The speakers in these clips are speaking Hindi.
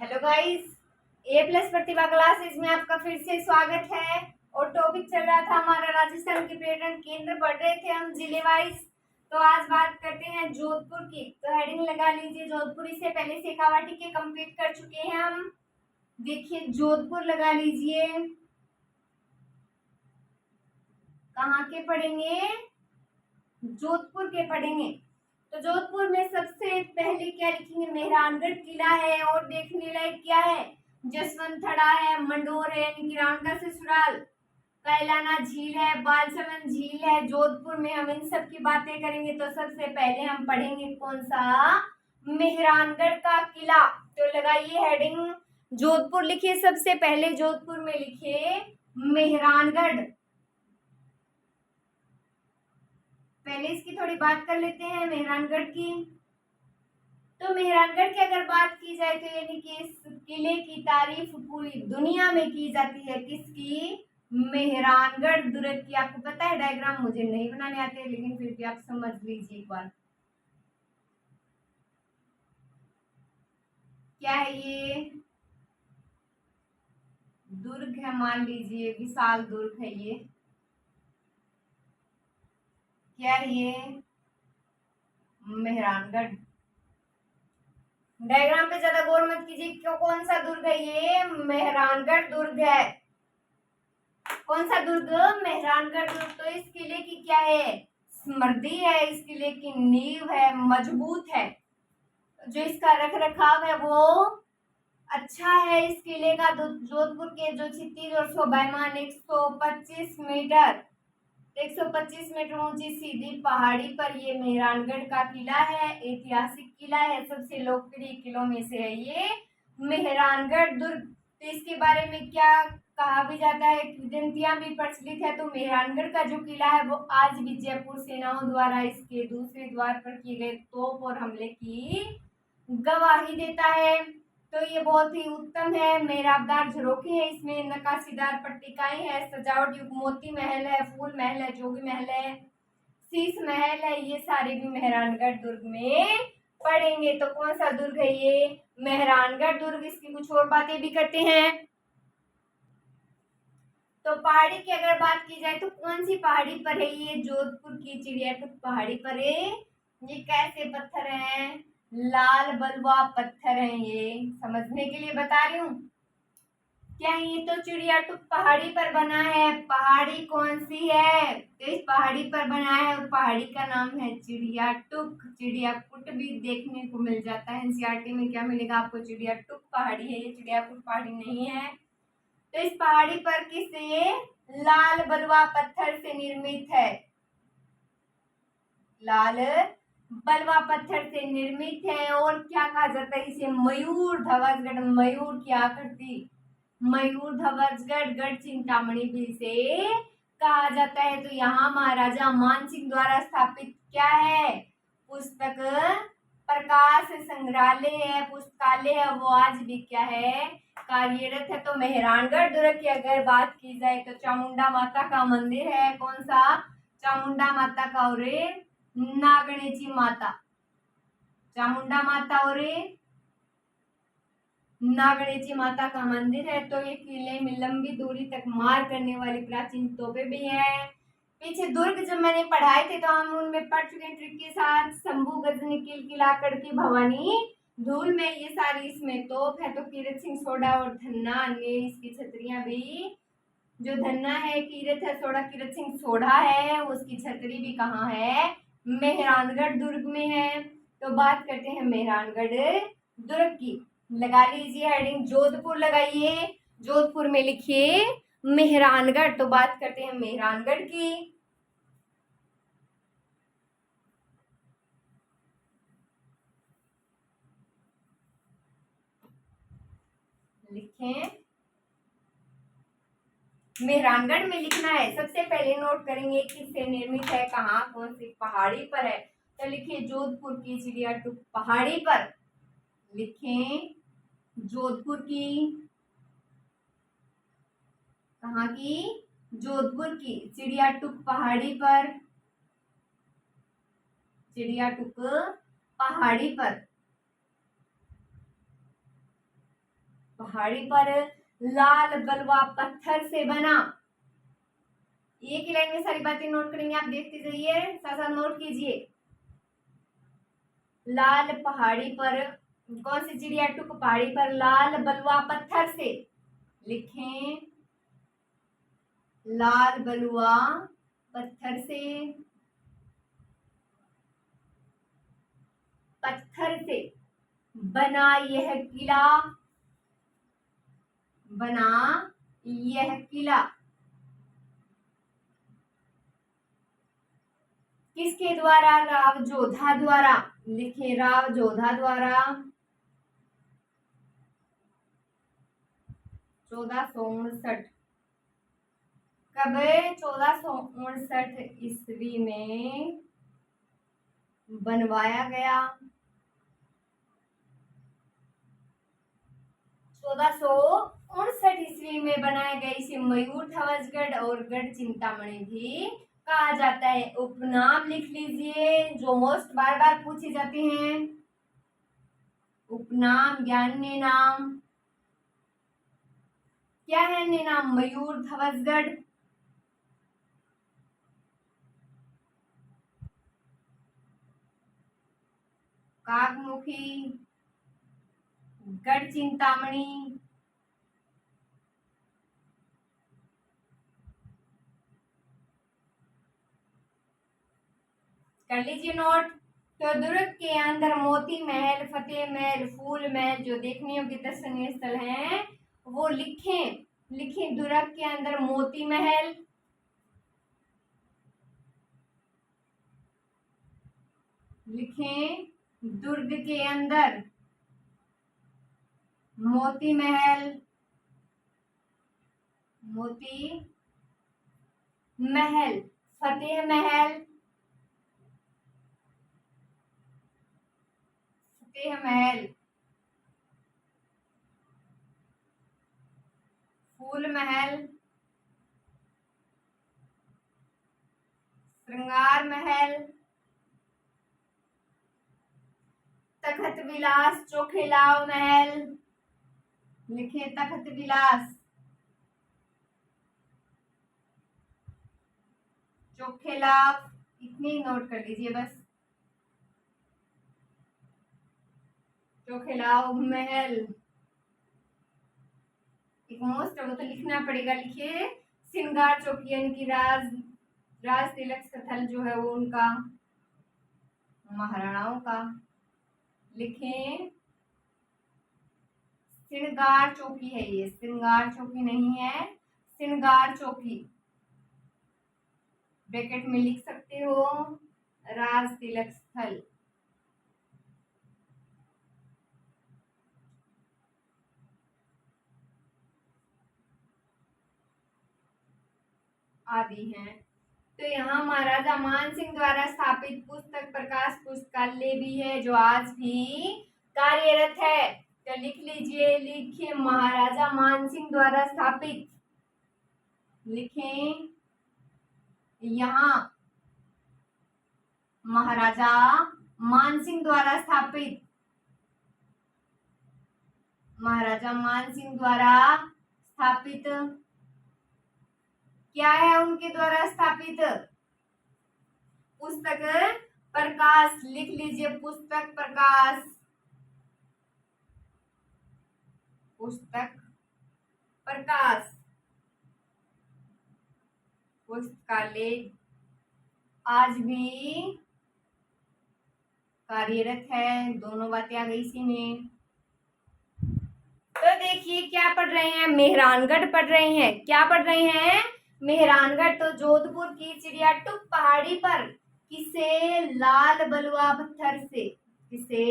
हेलो गाइस, ए प्लस प्रतिभा क्लासेस में आपका फिर से स्वागत है। और टॉपिक चल रहा था हमारा राजस्थान के पर्यटन केंद्र, पढ़ रहे थे हम जिले वाइज। तो आज बात करते हैं जोधपुर की। तो हेडिंग लगा लीजिए जोधपुर। इससे पहले शेखावाटी के कंप्लीट कर चुके हैं हम। देखिए जोधपुर लगा लीजिए। कहाँ के पढ़ेंगे? जोधपुर के पढ़ेंगे। तो जोधपुर में सबसे पहले क्या लिखेंगे? मेहरानगढ़ किला है। और देखने लायक क्या है? जसवंत है, मंडोर है, राम का ससुराल, कैलाना झील है, बालसमंद झील है। जोधपुर में हम इन सब की बातें करेंगे। तो सबसे पहले हम पढ़ेंगे कौन सा? मेहरानगढ़ का किला। तो लगाइए हेडिंग जोधपुर लिखिए। सबसे पहले जोधपुर में लिखिए मेहरानगढ़। पहले इसकी थोड़ी बात कर लेते हैं मेहरानगढ़ की। तो मेहरानगढ़ की अगर बात की जाए तो यानी कि इस किले की तारीफ पूरी दुनिया में की जाती है। किसकी? मेहरानगढ़ दुर्ग की। आपको पता है डायग्राम मुझे नहीं बनाने आते, लेकिन फिर भी आप समझ लीजिए एक बार। क्या है ये? दुर्ग है, मान लीजिए विशाल दुर्ग है ये। क्या है ये? मेहरानगढ़। डायग्राम पे ज्यादा गौर मत कीजिए। क्यों? कौन सा दुर्ग है ये? मेहरानगढ़ दुर्ग है। कौन सा दुर्ग? मेहरानगढ़ दुर्ग। तो इस किले की क्या है? स्मृति है। इस किले की नींव है, मजबूत है। जो इसका रख रखाव है वो अच्छा है। इस किले का जोधपुर के जो क्षितिज और शोभायमान 125 मीटर 125 मीटर ऊंची सीधी पहाड़ी पर ये मेहरानगढ़ का किला है। ऐतिहासिक किला है, सबसे लोकप्रिय किलों में से है ये मेहरानगढ़ दुर्ग। तो इसके बारे में क्या कहा भी जाता है, किंवदंतियां भी प्रचलित है। तो मेहरानगढ़ का जो किला है वो आज भी जयपुर सेनाओं द्वारा इसके दूसरे द्वार पर किए गए तोप और हमले की गवाही देता है। तो ये बहुत ही उत्तम है। मेहराबदार झरोखे है, इसमें नक्काशीदार पट्टिकाएं है, सजावट युक्त मोती महल है, फूल महल है, जोगी महल है, शीश महल है। ये सारे भी मेहरानगढ़ दुर्ग में पढ़ेंगे। तो कौन सा दुर्ग है ये? मेहरानगढ़ दुर्ग। इसकी कुछ और बातें भी करते हैं। तो पहाड़ी की अगर बात की जाए तो कौन सी पहाड़ी पर है ये? जोधपुर की चिड़ियाटुक पहाड़ी पर है। ये कैसे पत्थर हैं? लाल बलुआ पत्थर हैं। ये समझने के लिए बता रही हूँ। क्या है ये? तो चिड़ियाटुक पहाड़ी पर बना है। पहाड़ी कौन सी है? तो इस पहाड़ी पर बना है और पहाड़ी का नाम है चिड़ियाटुक। चिड़ियाकुट भी देखने को मिल जाता है। एनसीईआरटी में क्या मिलेगा आपको? चिड़ियाटुक पहाड़ी है ये, चिड़ियाकुट पहाड़ी नहीं है। तो इस पहाड़ी पर किसे? लाल बलुआ पत्थर से निर्मित है। लाल बलुआ पत्थर से निर्मित है। और क्या कहा जाता है इसे? मयूर ध्वजगढ़। मयूर की आकृति, मयूर ध्वजगढ़ गढ़ चिंतामणि भी से कहा जाता है। तो यहाँ महाराजा मानसिंह द्वारा स्थापित क्या है? पुस्तक प्रकाश संग्रहालय है, पुस्तकालय है, वो आज भी क्या है? कार्यरत है। तो मेहरानगढ़ दुर्ग की अगर बात की जाए तो चामुंडा माता का मंदिर है। कौन सा? चामुंडा माता का और नागणेची माता। चामुंडा माता और नागणेची माता का मंदिर है। तो ये किले में लंबी दूरी तक मार करने वाली प्राचीन तोपे भी हैं। पीछे दुर्ग जब मैंने पढ़ाए थे तो हम उनमें पढ़ चुके हैं ट्रिक के साथ। शंभू गजनी किला कड़की भवानी धूल में, ये सारी इसमें तोप है। तो कीरत सिंह सोडा और धन्ना अन्य इसकी छतरियां भी। जो धन्ना है कीरत है, सोडा कीरत सिंह सोडा है, उसकी छतरी भी कहाँ है? मेहरानगढ़ दुर्ग में है। तो बात करते हैं मेहरानगढ़ दुर्ग की। लगा लीजिए हेडिंग जोधपुर लगाइए। जोधपुर में लिखिए मेहरानगढ़। तो बात करते हैं मेहरानगढ़ की। लिखें, मेहरानगढ़ में लिखना है। सबसे पहले नोट करेंगे किससे निर्मित है, कहाँ, कौन सी पहाड़ी पर है। तो लिखिए जोधपुर की चिड़ियाटुक पहाड़ी पर। लिखें जोधपुर की, कहाँ की? जोधपुर की चिड़ियाटुक पहाड़ी पर। चिड़ियाटुक पहाड़ी पर। पहाड़ी पर लाल बलुआ पत्थर से बना। एक ही लाइन में सारी बातें नोट करेंगे, आप देखते जाइए, साथ साथ नोट कीजिए। लाल पहाड़ी पर कौन सी चिड़िया टुक पहाड़ी पर लाल बलुआ पत्थर से, लिखें लाल बलुआ पत्थर से, पत्थर से बना यह किला, बना यह किला किसके द्वारा, राव जोधा द्वारा, लिखे राव जोधा द्वारा 1459। कब? 1459 ईस्वी में बनवाया गया। 1459 ईस्वी में बनाया गया। इसे मयूर ध्वजगढ़ और गढ़ चिंतामणि भी कहा जाता है। उपनाम लिख लीजिए जो मोस्ट बार बार पूछे जाते हैं। उपनाम या अन्य नाम क्या है? अन्य नाम मयूर ध्वजगढ़, काकमुखी, गढ़ चिंतामणि, कर लीजिए नोट। तो दुर्ग के अंदर मोती महल, फतेह महल, फूल महल जो देखने योग्य दर्शनीय स्थल हैं वो लिखें। लिखें दुर्ग के अंदर मोती महल, लिखें दुर्ग के अंदर मोती महल, मोती महल, फतेह महल, फतेह महल, फूल महल, श्रृंगार महल, तखत विलास, चोखेलाव महल, लिखे तखत विलास, चोखेलाव, इतनी नोट कर लीजिए बस। चोखेलाव महल, एक मोस्ट वो तो लिखना पड़ेगा। लिखिए श्रृंगार चौकी यानी कि राज तिलक स्थल जो है वो उनका, महाराणाओं का। लिखें श्रृंगार चौकी है, ये श्रृंगार चौकी नहीं है, श्रृंगार चौकी ब्रैकेट में लिख सकते हो। राज तिलक स्थल, आदि हैं। तो यहाँ महाराजा मानसिंह द्वारा स्थापित पुस्तक प्रकाश पुस्तकालय भी है जो आज भी कार्यरत है। तो लिख लीजिए, लिखिए महाराजा मानसिंह द्वारा स्थापित, लिखें यहाँ महाराजा मानसिंह द्वारा स्थापित, महाराजा मानसिंह द्वारा स्थापित क्या है उनके द्वारा स्थापित? पुस्तक प्रकाश, लिख लीजिए पुस्तक प्रकाश, पुस्तक प्रकाश पुस्तकालय आज भी कार्यरत है। दोनों बातें आ गई इसी में। तो देखिए क्या पढ़ रहे हैं, मेहरानगढ़ पढ़ रहे हैं। क्या पढ़ रहे हैं? मेहरानगढ़। तो जोधपुर की चिड़िया टुक पहाड़ी पर किसे लाल बलुआ पत्थर से, किसे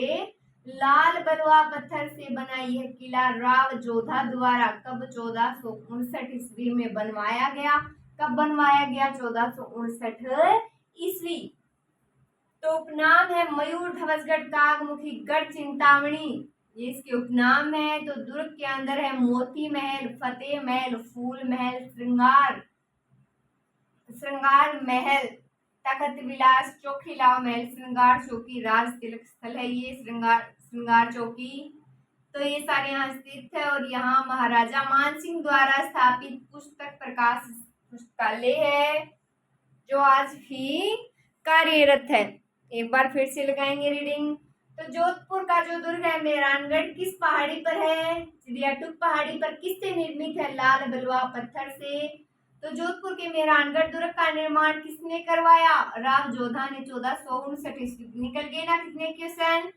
लाल बलुआ पत्थर से बना यह किला राव जोधा द्वारा कब 1459 ईस्वी में बनवाया गया। कब बनवाया गया? 1459 ईस्वी। तो उपनाम है मयूर ध्वजगढ़, काकमुखी, गढ़ चिंतामणि, ये इसके उपनाम है। तो दुर्ग के अंदर है मोती महल, फतेह महल, फूल महल, श्रृंगार महल, तखत विलास, चोखीलाव महल, श्रृंगार चौकी, राज तिलक स्थल है ये श्रृंगार चौकी। तो ये सारे यहाँ स्थित है और यहाँ महाराजा मानसिंह द्वारा स्थापित पुस्तक प्रकाश पुस्तकालय है जो आज भी कार्यरत है। एक बार फिर से लगाएंगे रीडिंग। तो जोधपुर का जो दुर्ग है मेहरानगढ़ किस पहाड़ी पर है? चिड़ियाटूप पहाड़ी पर। किससे निर्मित है? लाल बलुआ पत्थर से। तो जोधपुर के मेहरानगढ़ दुर्ग का निर्माण किसने करवाया? राव जोधा ने 1459 ईस्वी। निकल गए ना कितने क्वेश्चन।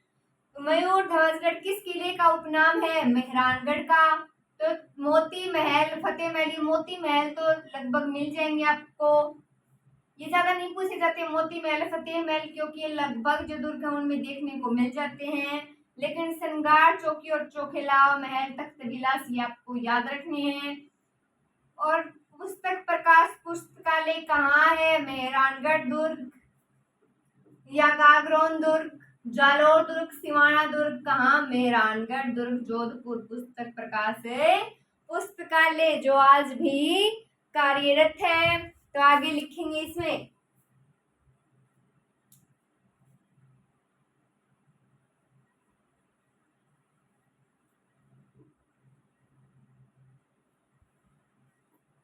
मयूर ध्वजगढ़ किस किले का उपनाम है? मेहरानगढ़ का। तो मोती महल, फतेह महल, मोती महल तो लगभग मिल जाएंगे आपको, ये ज्यादा नहीं पूछे जाते मोती महल फतेह महल, क्योंकि ये लगभग जो दुर्ग है उनमें देखने को मिल जाते हैं। लेकिन श्रृंगार चौकी और चोखेला महल तख्त विलास ये आपको याद रखने हैं। और पुस्तक प्रकाश पुस्तकालय कहाँ है? मेहरानगढ़ दुर्ग या गागरोन दुर्ग, जालोर दुर्ग, सिवाना दुर्ग, कहाँ? मेहरानगढ़ दुर्ग, जोधपुर। पुस्तक प्रकाश पुस्तकालय जो आज भी कार्यरत है। तो आगे लिखेंगे इसमें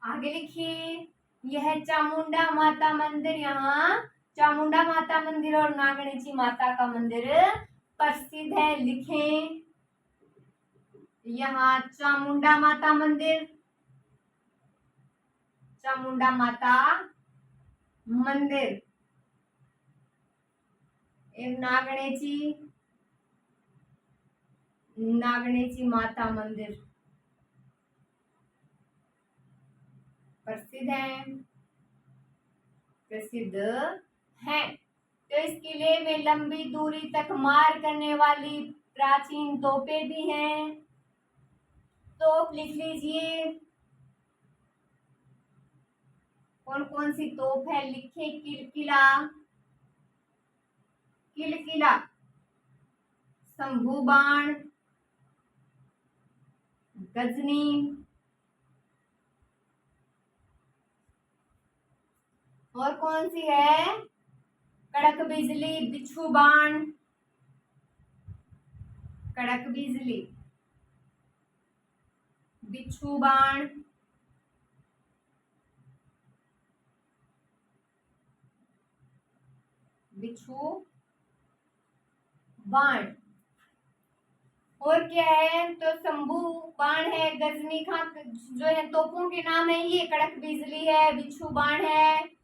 आगे लिखिए, यह चामुंडा माता मंदिर, यहाँ चामुंडा माता मंदिर और नागणेची माता का मंदिर प्रसिद्ध है। लिखें, यहाँ चामुंडा माता मंदिर, चामुंडा माता मंदिर, एक नागणेची माता मंदिर प्रसिद्ध है। तो इस किले में लंबी दूरी तक मार करने वाली प्राचीन तोपें भी हैं। तोप लिख लीजिए, कौन कौन सी तोप है लिखे। किलकिला, किलकिला, शंभू बाण, गजनी, और कौन सी है? कड़क बिजली, बिच्छू बाण, कड़क बिजली, बिच्छू बाण, बिच्छू बाण। और क्या है? तो शंभू बाण है, गजनी खां जो है तोपों के नाम है ये। कड़क बिजली है, बिच्छू बाण है,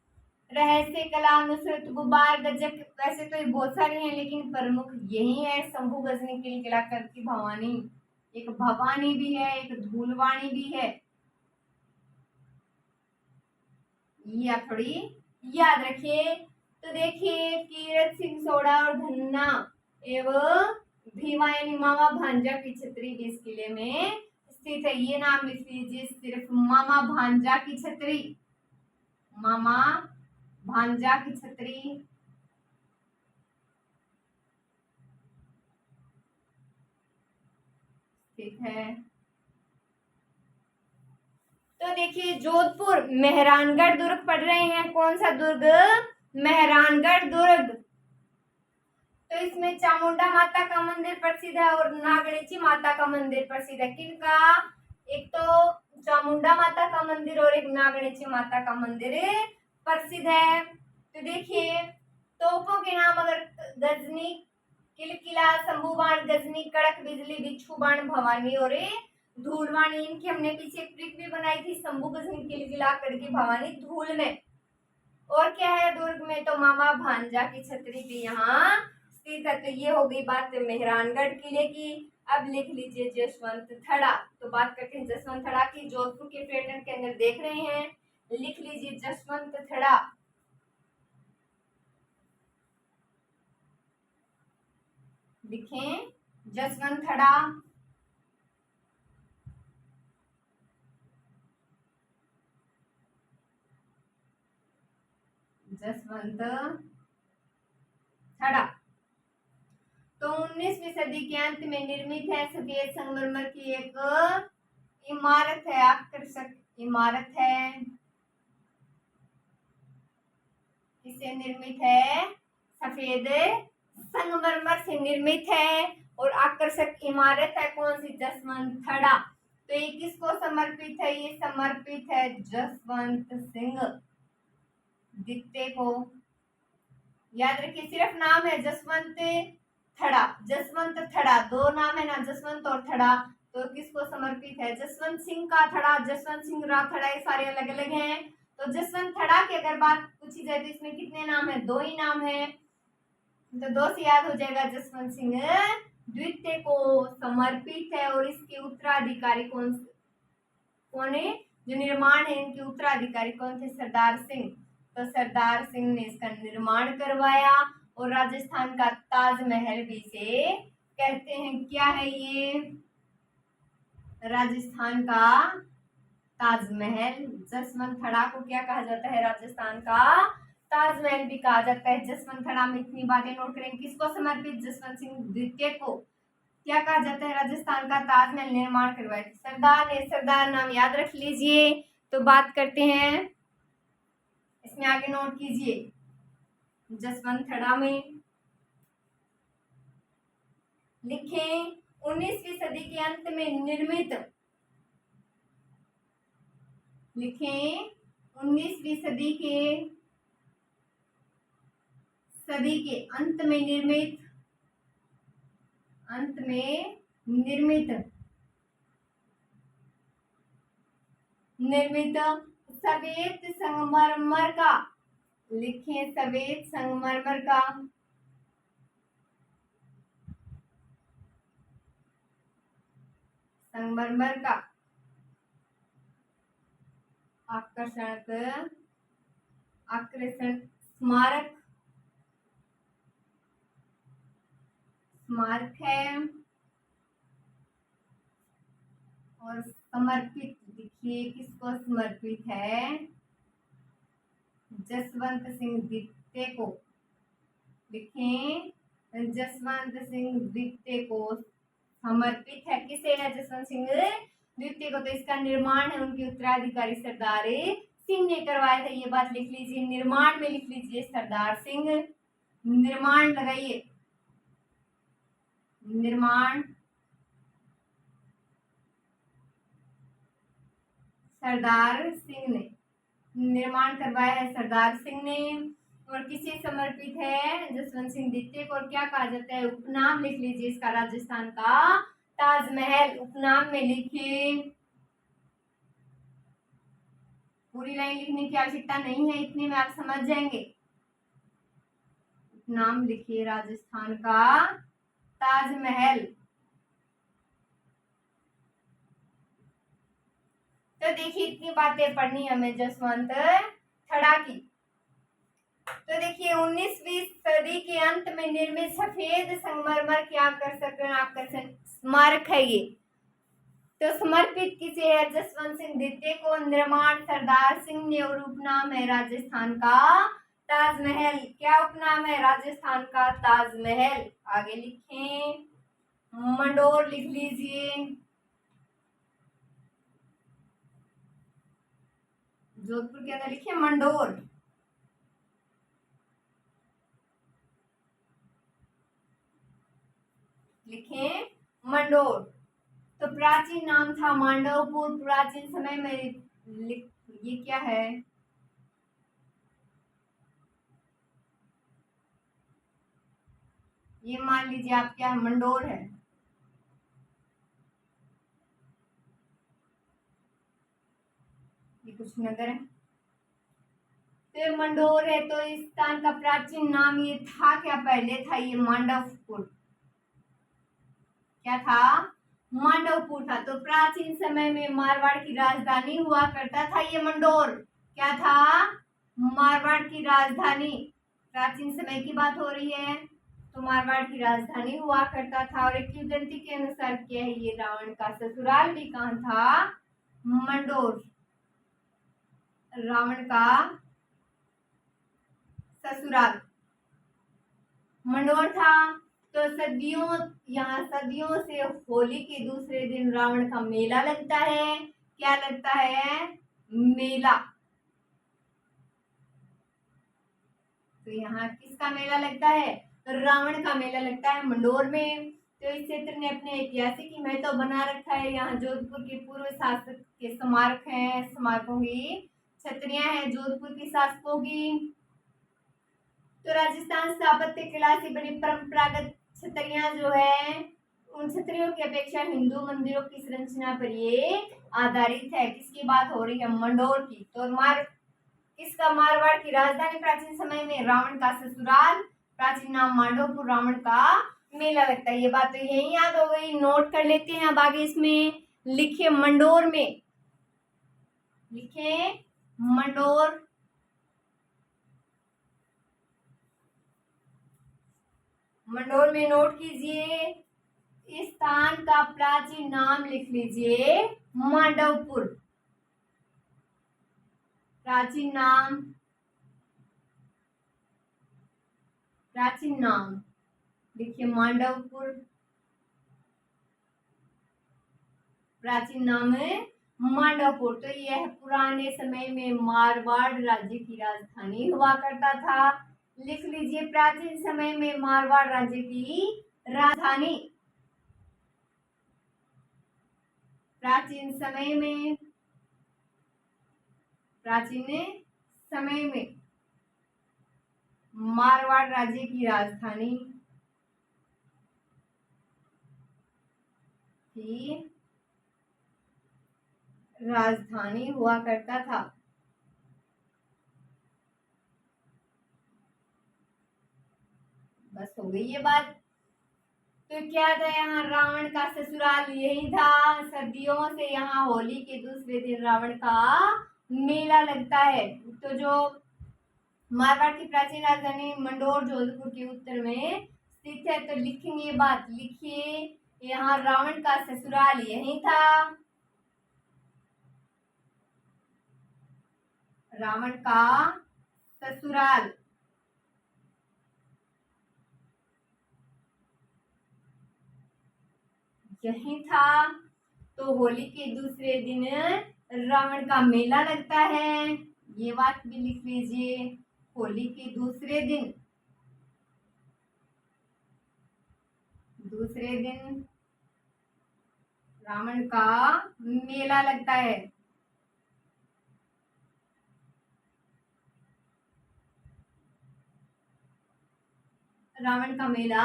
रहस्य कला, नुसरत गुबार, गजक। वैसे तो ये बहुत सारे हैं लेकिन प्रमुख यही है, शंभू, गजनी, किलकिला, करकी भवानी। एक भवानी भी है, एक धूलवाणी भी है, ये आप थोड़ी याद रखिए। तो देखिए, कीरत सिंह सोढ़ा और धन्ना एवं भीमा यानी मामा भांजा की छतरी भी इस किले में स्थित है। ये नाम लिख लीजिए सिर्फ, मामा भांजा की छतरी, मामा भांजा की छतरी स्थित है। तो देखिए, जोधपुर मेहरानगढ़ दुर्ग पढ़ रहे हैं। कौन सा दुर्ग? मेहरानगढ़ दुर्ग। तो इसमें चामुंडा माता का मंदिर प्रसिद्ध है और नागणेची माता का मंदिर प्रसिद्ध है। किनका? एक तो चामुंडा माता का मंदिर और एक नागणेची माता का मंदिर प्रसिद्ध है। तो देखिए, तोपों के नाम अगर गजनी, किलकिला, शंभू बाण, गजनी, कड़क बिजली, बिच्छू बाण, भवानी और धूलवाणी। इनकी हमने पीछे ट्रिक भी बनाई थी, शंभू, गजनी, किलकिला, कड़की, भवानी, धूल में। और क्या है दुर्ग में? तो मामा भांजा की छतरी भी यहाँ स्थित है। तो ये हो गई बात मेहरानगढ़ किले की। अब लिख लीजिए जसवंत थड़ा। तो बात करते हैं जसवंत थड़ा की, जोधपुर के पर्यटन के अंदर देख रहे हैं। लिख लीजिए जसवंत थड़ा। लिखें जसवंत थड़ा। जसवंत थड़ा तो 19वीं सदी के अंत में निर्मित है। सफेद संगमरमर की एक इमारत है, आकर्षक इमारत है। किससे निर्मित है? सफेद संगमरमर से निर्मित है। और आकर्षक इमारत है कौन सी, जसवंत थड़ा। तो ये किसको समर्पित है, ये समर्पित है जसवंत सिंह द्वितीय को। याद रखिए सिर्फ नाम है जसवंत थड़ा, जसवंत थड़ा, दो नाम है ना, जसवंत और थड़ा, तो किसको समर्पित है, जसवंत सिंह का थड़ा, जसवंत सिंह राव थड़ा, ये सारे अलग अलग हैं। तो जसवंत थड़ा की अगर बात पूछी जाए तो इसमें कितने नाम है, दो ही नाम है, तो दो से याद हो जाएगा, जसवंत सिंह द्वितीय को समर्पित है। और इसके उत्तराधिकारी कौन है, जो निर्माण है इनके उत्तराधिकारी कौन थे, सरदार सिंह। तो सरदार सिंह ने इसका निर्माण करवाया। और राजस्थान का ताजमहल भी इसे कहते हैं, क्या है ये, राजस्थान का ताजमहल। जसवंत थड़ा को क्या कहा जाता है, राजस्थान का ताजमहल भी कहा जाता है। जसवंत थड़ा में इतनी बातें नोट करें, किसको समर्पित, जसवंत सिंह द्वितीय को क्या कहा जाता है, राजस्थान का ताजमहल निर्माण करवाया, सरदार ने, सरदार नाम याद रख लीजिए। तो बात करते हैं, इसमें आगे नोट कीजिए, जसवंत थड़ा में लिखें 19वीं सदी के अंत में निर्मित, लिखें 19वीं सदी के अंत में निर्मित सफेद संगमरमर का, लिखें सफेद संगमरमर का आकर्षण स्मारक है। और समर्पित, देखिए किसको समर्पित है, जसवंत सिंह द्वितीय को, लिखें जसवंत सिंह द्वितीय को समर्पित है। किसे है, जसवंत सिंह द्वितीय को। तो इसका निर्माण है उनके उत्तराधिकारी सरदार सिंह ने करवाया था, ये बात लिख लीजिए, निर्माण में लिख लीजिए सरदार सिंह, निर्माण लगाइए, निर्माण सरदार सिंह ने निर्माण करवाया है, सरदार सिंह ने। और किसे समर्पित है, जसवंत सिंह द्वितीय को। और क्या कहा जाता है, उपनाम लिख लीजिए इसका, राजस्थान का ताजमहल, उपनाम में लिखिए, पूरी लाइन लिखने की आवश्यकता नहीं है, इतने में आप समझ जाएंगे। उपनाम लिखिए राजस्थान का ताजमहल। तो देखिए इतनी बातें पढ़नी हमें जसवंत थड़ा की। तो देखिए 19वीं सदी के अंत में निर्मित सफेद संगमरमर के आकर्षण स्मारक है ये। तो समर्पित किसे है, जसवंत सिंह द्वितीय को, निर्माण सरदार सिंह ने, और उपनाम है राजस्थान का ताजमहल। क्या उपनाम है, राजस्थान का ताजमहल। आगे लिखें, मंडोर लिख लीजिए, जोधपुर के अंदर लिखिए मंडोर, लिखें मंडोर। तो प्राचीन नाम था मांडवपुर, प्राचीन समय में ये क्या है, ये मान लीजिए आप क्या है, मंडोर है, ये कुछ नगर है, तो मंडोर है। तो इस स्थान का प्राचीन नाम ये था क्या, पहले था ये मांडवपुर, क्या था, मांडवपुर था। तो प्राचीन समय में मारवाड़ की राजधानी हुआ करता था ये मंडोर, क्या था, मारवाड़ की राजधानी, प्राचीन समय की बात हो रही है, तो मारवाड़ की राजधानी हुआ करता था। और एक किंवदंती के अनुसार क्या है, ये रावण का ससुराल भी कहाँ था, मंडोर, रावण का ससुराल मंडोर था। तो सदियों से होली के दूसरे दिन रावण का मेला लगता है, क्या लगता है, मेला। तो यहाँ किसका मेला लगता है, तो रावण का मेला लगता है मंडोर में। तो इस क्षेत्र ने अपने ऐतिहासिक महत्व बना रखा है। यहाँ जोधपुर के पूर्व शासक के स्मारक हैं, स्मारकों की छतरियां हैं जोधपुर के शासकों की। तो राजस्थान स्थापत्य कला से बनी परंपरागत छतरियां जो है, उन छतरियों की अपेक्षा हिंदू मंदिरों की संरचना पर ये आधारित है। किसकी बात हो रही है? मंडोर की। तो किसका? मारवाड़ की राजधानी। प्राचीन समय में रावण का ससुराल, प्राचीन नाम मांडवपुर, रावण का मेला लगता है। ये बात तो यही याद हो गई, नोट कर लेते हैं। अब आगे इसमें लिखे मंडोर में, लिखे मंडोर, मंडोर में नोट कीजिए, इस स्थान का प्राचीन नाम लिख लीजिए मांडवपुर। प्राचीन नाम, प्राचीन नाम देखिए मांडवपुर, प्राचीन नाम है मांडवपुर। तो यह पुराने समय में मारवाड़ राज्य की राजधानी हुआ करता था। लिख लीजिए, प्राचीन समय में मारवाड़ राज्य की राजधानी, प्राचीन समय में, प्राचीन समय में मारवाड़ राज्य की राजधानी की राजधानी हुआ करता था। बस हो गई ये बात। तो क्या था? यहाँ रावण का ससुराल यही था। सर्दियों से यहाँ होली के दूसरे दिन रावण का मेला लगता है। तो जो मारवाड़ की प्राचीन राजधानी मंडोर जोधपुर के उत्तर में स्थित है। तो लिखेंगे ये बात, लिखिए यहाँ रावण का ससुराल यही था। रावण का ससुराल यही था। तो होली के दूसरे दिन रावण का मेला लगता है। ये बात भी लिख लीजिए, होली के दूसरे दिन, दूसरे दिन रावण का मेला लगता है। रावण का मेला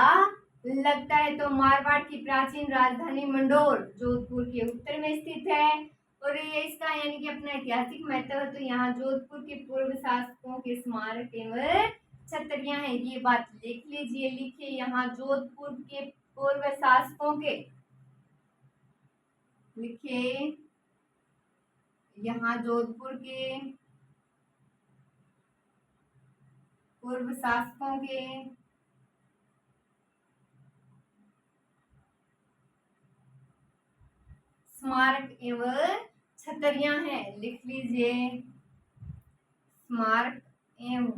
लगता है। तो मारवाड़ की प्राचीन राजधानी मंडोर जोधपुर के उत्तर में स्थित है। और ये इसका यानी कि अपना ऐतिहासिक महत्व है। तो यहाँ जोधपुर के पूर्व शासकों के स्मारक एवं छतरियां हैं। ये बात लिख लीजिए, लिखिए यहाँ जोधपुर के पूर्व शासकों के, लिखिए यहाँ जोधपुर के पूर्व शासकों के स्मारक एवं छतरियां हैं। लिख लीजिए स्मारक एवं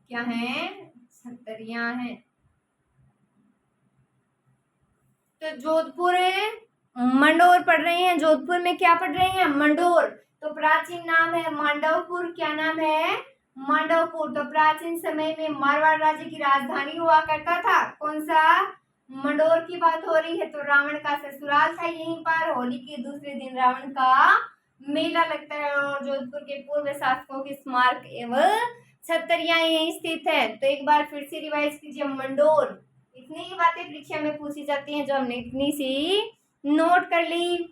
क्या है? छतरियां हैं। तो जोधपुर मंडोर पढ़ रहे हैं। जोधपुर में क्या पढ़ रहे हैं? मंडोर। तो प्राचीन नाम है मांडवपुर। क्या नाम है? मांडवपुर। तो प्राचीन समय में मारवाड़ राज्य की राजधानी हुआ करता था। कौन सा? मंडोर की बात हो रही है। तो रावण का ससुराल था यहीं पर। होली के दूसरे दिन रावण का मेला लगता है। और जोधपुर के पूर्व शासकों के स्मारक एवं छतरियां यहीं स्थित है। तो एक बार फिर से रिवाइज कीजिए, मंडोर। इतनी ही बातें परीक्षा में पूछी जाती हैं जो हमने इतनी सी नोट कर ली।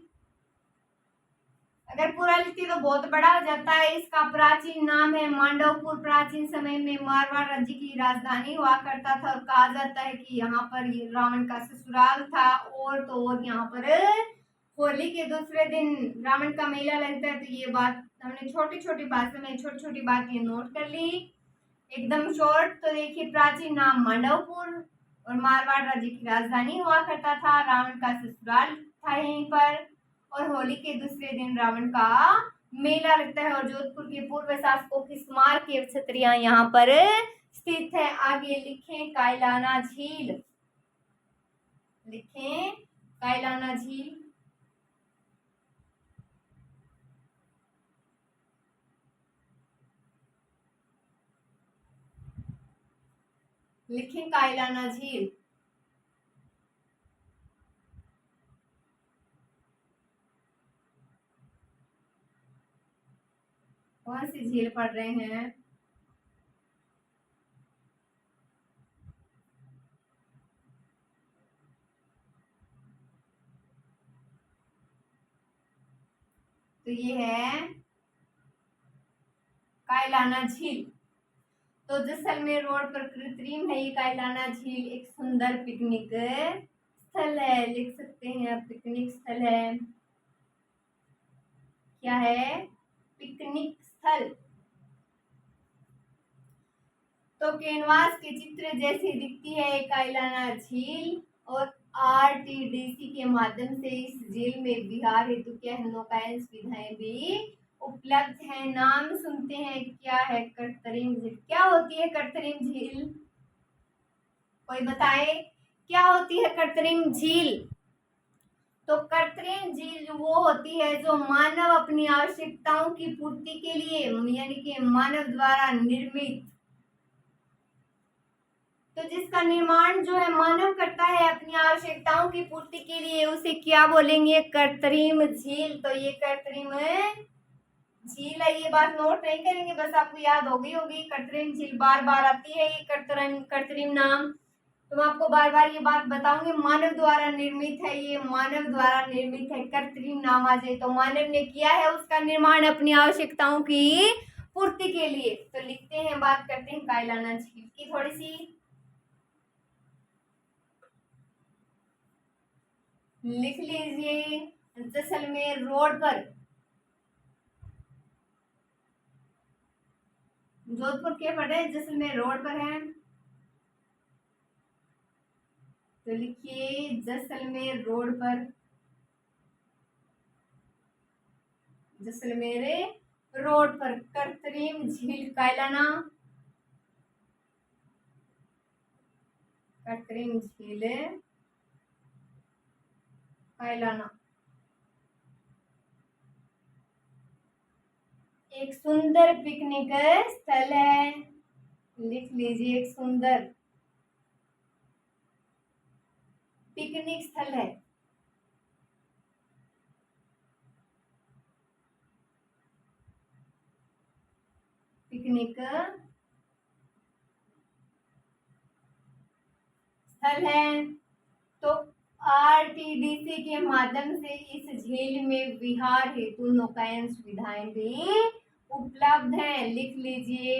अगर पूरा लिखती तो बहुत बड़ा हो जाता है। इसका प्राचीन नाम है मांडवपुर। प्राचीन समय में मारवाड़ राज्य की राजधानी हुआ करता था। और कहा जाता है कि यहाँ पर रावण का ससुराल था। और तो और यहाँ पर होली के दूसरे दिन रावण का मेला लगता है। तो ये बात हमने छोटी छोटी भाषा में छोटी छोटी बातें नोट कर ली, एकदम शॉर्ट। तो देखिए, प्राचीन नाम मांडवपुर और मारवाड़ राज्य की राजधानी हुआ करता था। रावण का ससुराल था यहीं पर। और होली के दूसरे दिन रावण का मेला लगता है। और जोधपुर के पूर्व शासकों की स्मारक एवं छतरियां यहाँ पर स्थित है। आगे लिखें कायलाना झील, लिखें कायलाना झील। लिखें कायलाना झील। कौन सी झील पढ़ रहे हैं? तो ये है कायलाना झील। तो जैसलमेर रोड पर कृत्रिम है ये कायलाना झील, एक सुंदर पिकनिक स्थल है। लिख सकते हैं आप, पिकनिक स्थल है। क्या है? पिकनिक स्थल। तो कैनवास के चित्र जैसी दिखती है कायलाना झील, और आरटीडीसी के माध्यम से इस झील में विहार हेतु क्या है, नौकायन सुविधाएं भी उपलब्ध है। नाम सुनते हैं, क्या है? कृत्रिम झील। क्या होती है कृत्रिम झील? कोई बताए क्या होती है कृत्रिम झील? तो कृत्रिम झील वो होती है जो मानव अपनी आवश्यकताओं की पूर्ति के लिए, यानी कि मानव द्वारा निर्मित, तो जिसका निर्माण जो है मानव करता है अपनी आवश्यकताओं की पूर्ति के लिए, उसे क्या बोलेंगे? कृत्रिम झील। तो ये कृत्रिम झील है। ये बात नोट नहीं करेंगे, बस आपको याद होगी कृत्रिम झील बार बार आती है ये कृत्रिम नाम। तो मैं आपको बार बार ये बात बताऊंगी, मानव द्वारा निर्मित है, ये मानव द्वारा निर्मित है। कृत्रिम नाम आ जाए तो मानव ने किया है उसका निर्माण अपनी आवश्यकताओं की पूर्ति के लिए। तो लिखते हैं, बात करते हैं कायलाना झील की थोड़ी सी। लिख लीजिए, जैसलमेर रोड पर, जोधपुर के पड़े जैसलमेर रोड पर है। तो लिखिए जैसलमेर रोड पर, जैसलमेर रोड पर कृत्रिम झील कायलाना, कृत्रिम झील कायलाना एक सुंदर पिकनिक स्थल है। लिख लीजिए, एक सुंदर पिकनिक स्थल है। पिकनिक स्थल है। तो आरटीडीसी के माध्यम से इस झील में विहार हेतु नौकायन सुविधाएं भी उपलब्ध हैं। लिख लीजिए,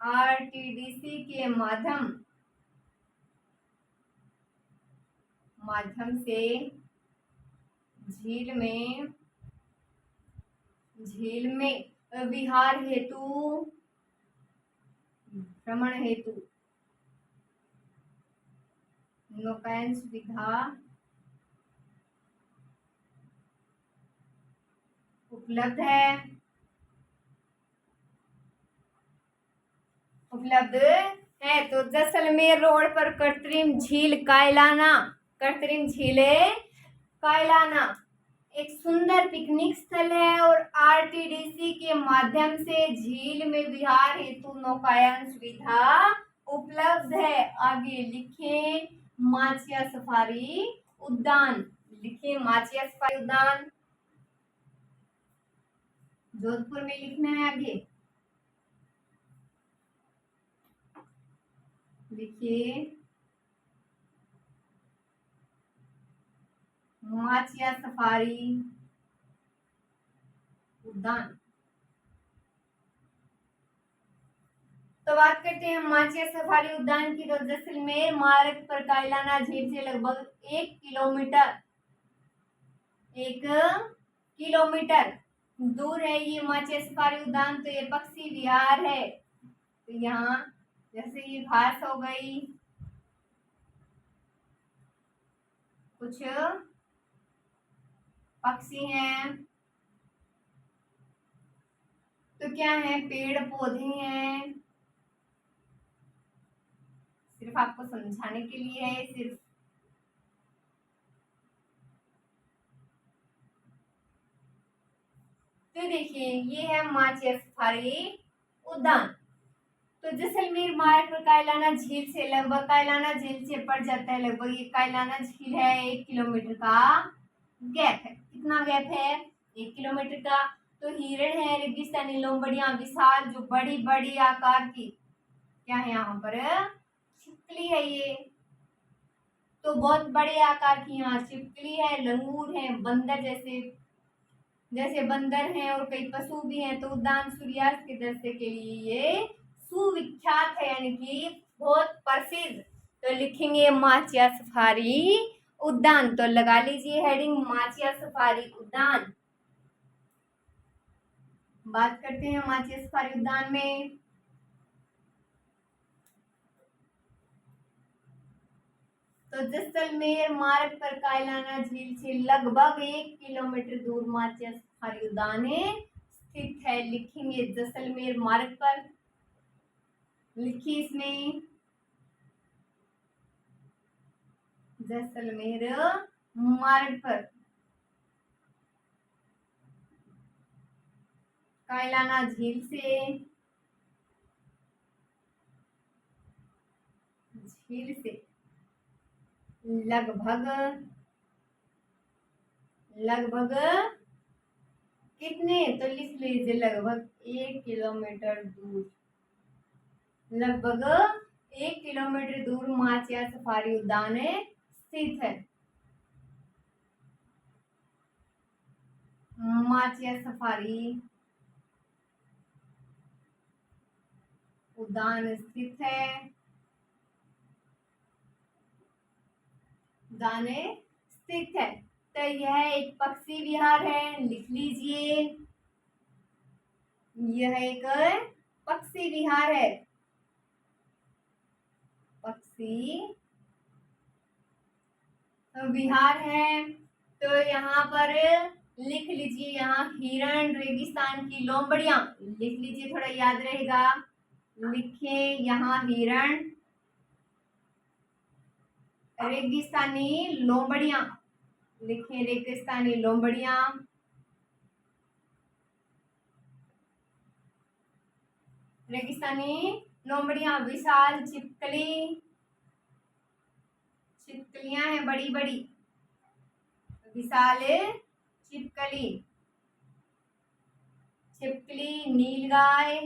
आरटीडीसी के माध्यम से झील में विहार हेतु, भ्रमण हेतु नौकायन सुविधा उपलब्ध है। तो जैसलमेर रोड पर कृत्रिम झील कायलाना, कृत्रिम झील कायलाना एक सुंदर पिकनिक स्थल है, और आरटीडीसी के माध्यम से झील में विहार हेतु नौकायन सुविधा उपलब्ध है। आगे लिखें माचिया सफारी उद्यान। लिखें माचिया सफारी उद्यान, जोधपुर में लिखना है। आगे लिखिए माचिया सफारी उद्यान। तो बात करते हैं माचिया सफारी उद्यान की। तो जैसलमेर मार्ग पर कायलाना झील से लगभग 1 किलोमीटर दूर है ये माचिया सफारी उद्यान। तो ये पक्षी विहार है। तो यहाँ जैसे ये घास हो गई, कुछ पक्षी हैं, तो क्या है, पेड़ पौधे हैं। सिर्फ आपको समझाने के लिए है सिर्फ। तो देखिए ये है माचिया सफारी उद्यान। तो जैसलमेर मार्ग पर कायलाना झील से लगभग, कायलाना झील से पड़ जाता है लगभग, ये कायलाना झील है 1 किलोमीटर का गैप है। कितना गैप है? 1 किलोमीटर का। तो हिरण है, रेगिस्तानी लोमड़ियां विशाल जो बड़ी बड़ी आकार की, क्या है यहाँ पर? छिपकली है ये। तो बहुत बड़े आकार की यहाँ छिपकली है, लंगूर है, बंदर जैसे जैसे बंदर हैं और कई पशु भी हैं। तो उद्यान सूर्यास्त के दृश्य के लिए ये सुविख्यात है, यानी कि बहुत प्रसिद्ध। तो लिखेंगे माचिया सफारी उद्यान। तो लगा लीजिए हेडिंग माचिया सफारी उद्यान। बात करते हैं माचिया सफारी उद्यान में। तो जैसलमेर मार्ग पर कायलाना झील से लगभग 1 किलोमीटर दूर माचिया सफारी उद्यान स्थित है। लिखेंगे जैसलमेर मार्ग पर, लिखिए इसमें जैसलमेर मार्ग पर कायलाना झील से लगभग कितने? तो लिख लीजिए लगभग 1 किलोमीटर दूर, लगभग 1 किलोमीटर दूर माचिया सफारी उद्यान स्थित है। माचिया सफारी उद्यान स्थित है, उद्यान स्थित है। तो यह एक पक्षी विहार है, लिख लीजिए यह एक पक्षी विहार है, पक्षी विहार है। तो यहाँ पर लिख लीजिए, यहाँ हिरण, रेगिस्तान की लोमड़ियां, लिख लीजिए थोड़ा याद रहेगा। लिखे यहाँ हिरण, रेगिस्तानी लोमड़ियां, लिखे रेगिस्तानी लोमड़ियां, रेगिस्तानी लोमड़ियां, विशाल छिपकली, छिपकलियां हैं बड़ी बड़ी, विशाल छिपकली, छिपकली, नीलगाय,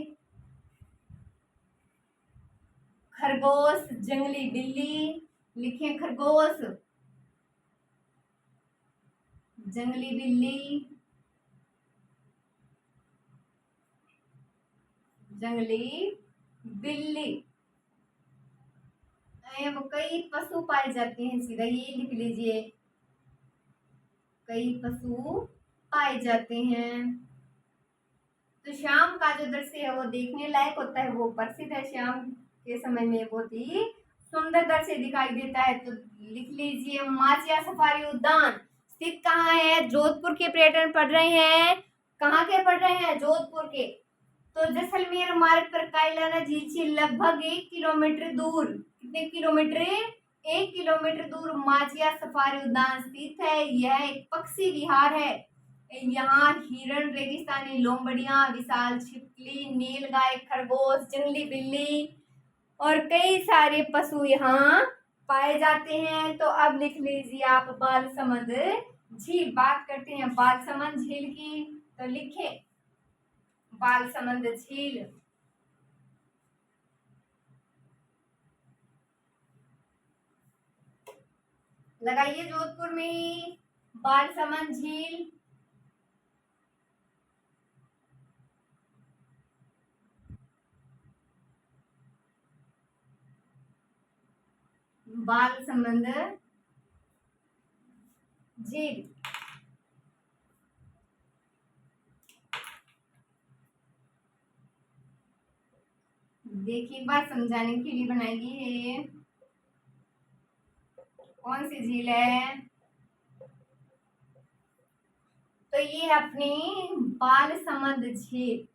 खरगोश, जंगली बिल्ली, लिखे खरगोश, जंगली बिल्ली, जंगली बिल्ली। वो कई पशु पाए जाते हैं, सीधा ये लिख लीजिए, कई पशु पाए जाते हैं। तो शाम का जो दृश्य है वो देखने लायक होता है, वो प्रसिद्ध है। शाम के समय में बहुत ही सुंदर दृश्य दिखाई देता है। तो लिख लीजिए माचिया सफारी उद्यान स्थित कहाँ है? जोधपुर के पर्यटन पढ़ रहे हैं, कहाँ के पढ़ रहे हैं? जोधपुर के। तो जैसलमेर मार्ग पर कायलाना झील से लगभग 1 किलोमीटर दूर, कितने किलोमीटर? 1 किलोमीटर दूर माचिया सफारी उद्यान स्थित है। यह एक पक्षी विहार है। यहाँ हिरण, रेगिस्तानी लोमड़ियां, विशाल छिपकली, नीलगाय, खरगोश, जंगली बिल्ली और कई सारे पशु यहाँ पाए जाते हैं। तो अब लिख लीजिए आप बालसमंद झील। बात करते हैं बालसमंद झील की। तो लिखे बालसमंद झील। लगाइए जोधपुर में ही बालसमंद झील। बालसमंद झील। देखिए एक बार समझाने के लिए बनाई गई है। कौन सी झील है? तो ये अपनी बालसमंद झील।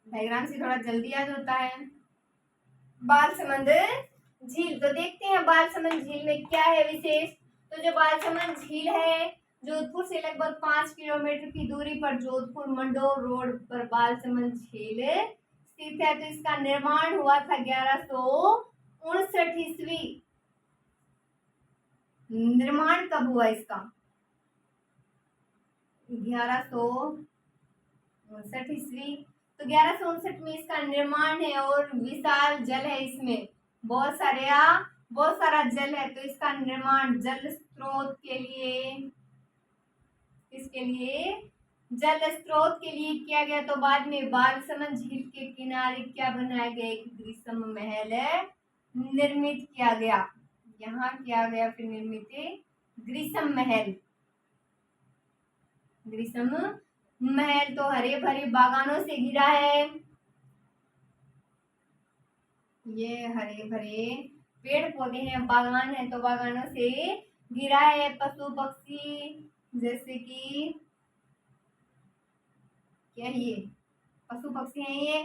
डायग्राम से थोड़ा जल्दी याद होता है। बालसमंद झील। तो देखते हैं बालसमंद झील में क्या है विशेष। तो जो बालसमंद झील है जोधपुर से लगभग 5 किलोमीटर की दूरी पर जोधपुर मंडोर रोड पर बालसमंद झील स्थित है। तो इसका निर्माण हुआ था 1159 ईस्वी। निर्माण कब हुआ इसका? 1159 ईस्वी। तो 1159 में इसका निर्माण है और विशाल जल है, इसमें बहुत सारा जल है। तो इसका निर्माण जल स्रोत के लिए, इसके लिए जल स्रोत के लिए किया गया। तो बाद में बालसमंद झील के किनारे क्या बनाया गया? एक ग्रीष्म महल निर्मित किया गया। यहाँ किया गया फिर निर्मित ग्रीष्म महल। ग्रीष्म महल तो हरे भरे बागानों से घिरा है। ये हरे भरे पेड़ पौधे हैं, बागान है, तो बागानों से घिरा है। पशु पक्षी जैसे कि क्या है, ये पशु पक्षी हैं ये।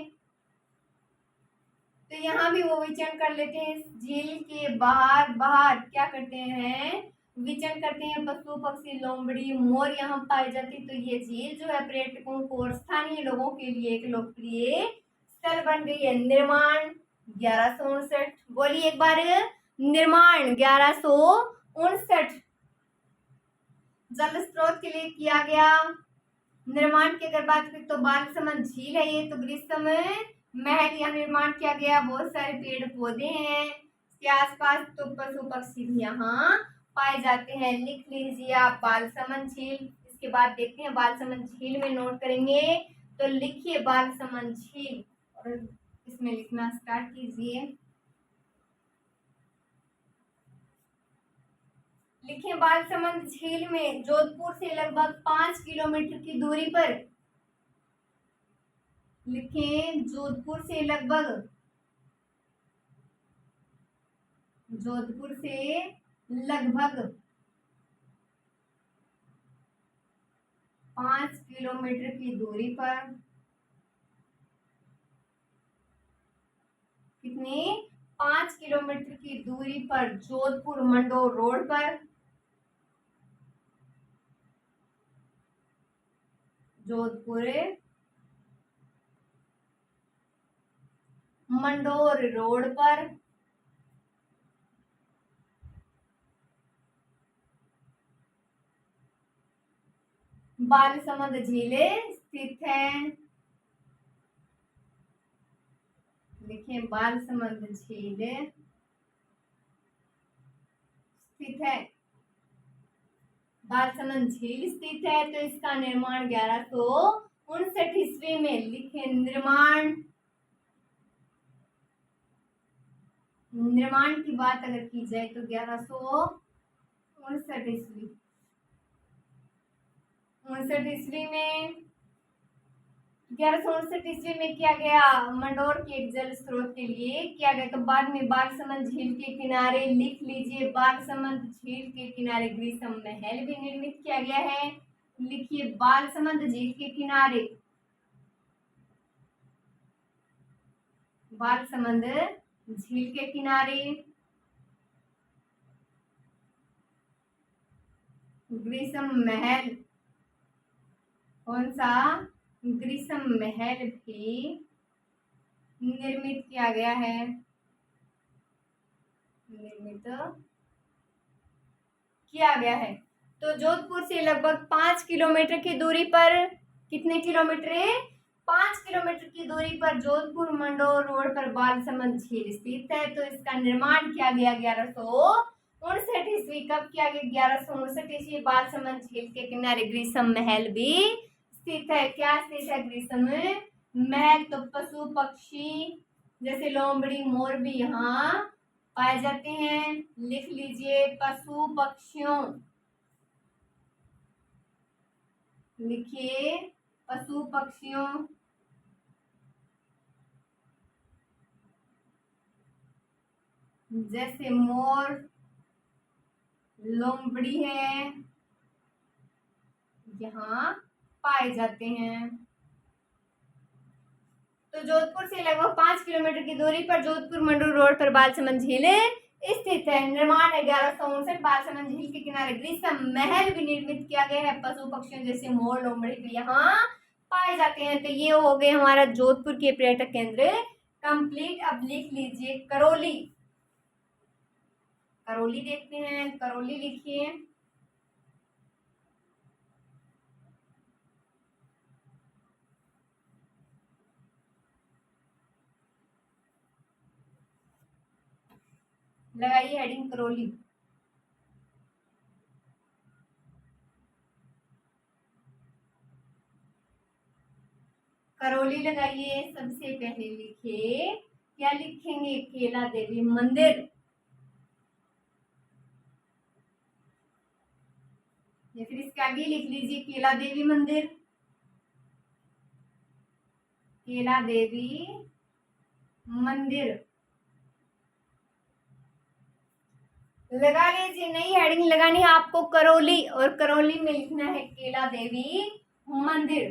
तो यहाँ भी वो विचरण कर लेते हैं। झील के बाहर क्या करते हैं? विचरण करते हैं पशु पक्षी, लोमड़ी, मोर यहाँ पाए जाते। तो ये झील जो है पर्यटकों को और स्थानीय लोगों के लिए एक लोकप्रिय स्थल बन गई है। निर्माण 1159, बोलिए एक बार, निर्माण 1159 जल स्रोत के लिए किया गया। निर्माण की अगर बात करें तो बालसमंद झील है ये, तो ग्रीष्म महल यहाँ निर्माण किया गया। बहुत सारे पेड़ पौधे हैं इसके आसपास, तो पशु पक्षी भी यहाँ पाए जाते हैं। लिख लीजिए आप बालसमंद झील। इसके बाद देखते हैं बालसमंद झील में नोट करेंगे। तो लिखिए बालसमंद झील और इसमें लिखना स्टार्ट कीजिए। लिखिए बालसमंद झील में जोधपुर से लगभग 5 किलोमीटर की दूरी पर, लिखें जोधपुर से लगभग 5 किलोमीटर की दूरी पर, कितने? 5 किलोमीटर की दूरी पर जोधपुर मंडोर रोड पर, जोधपुर मंडोर रोड पर बालसमंद झील स्थित है। देखिए बालसमंद झील स्थित है, बालसमंद झील स्थित है। तो इसका निर्माण 1159 ईस्वी में, लिखे निर्माण की बात अगर की जाए तो 1159 ईस्वी में 1159 ईस्वी में किया गया। मंडोर के एक जल स्रोत के लिए किया गया। तो बाद में बालसमंद झील के किनारे, लिख लीजिए बालसमंद झील के किनारे ग्रीष्म महल भी निर्मित किया गया है। लिखिए बालसमंद झील के किनारे, बालसमंद झील के किनारे ग्रीष्म महल, कौन सा? ग्रीष्म महल भी निर्मित किया गया है। निर्मित किया गया है। तो जोधपुर से लगभग 5 किलोमीटर की दूरी पर, कितने किलोमीटर है? 5 किलोमीटर की दूरी पर जोधपुर मंडोर रोड पर बालसमंद झील स्थित है। तो इसका निर्माण किया गया 1159 ईस्वी। कब किया गया? 1159 ईस्वी। बालसमंद झील के किनारे ग्रीष्म महल भी स्थित है। क्या स्थित है? ग्रीष्म महल। तो पशु पक्षी जैसे लोमड़ी, मोर भी यहाँ पाए जाते हैं। लिख लीजिए पशु पक्षियों, लिखिए पशु पक्षियों जैसे मोर, लोमड़ी है, यहाँ पाए जाते हैं। तो जोधपुर से लगभग 5 किलोमीटर की दूरी पर जोधपुर मंडोर रोड पर बालसमंद झील स्थित है। निर्माण 1159 बालसमंद झील के किनारे ग्रीष्म महल भी निर्मित किया गया है। पशु पक्षियों जैसे मोर लोमड़ी भी यहाँ पाए जाते हैं। तो ये हो गए हमारा जोधपुर के पर्यटक केंद्र कंप्लीट। अब लिख लीजिए करौली। करौली देखते हैं, करौली लिखिए। लगाइए हेडिंग करौली। करौली लगाइए। सबसे पहले लिखिए, क्या लिखेंगे? केला देवी मंदिर, या फिर इसके आगे लिख लीजिए केला देवी मंदिर। केला देवी मंदिर लगा लीजिए। नई हेडिंग लगानी है आपको करौली, और करौली में लिखना है केला देवी मंदिर।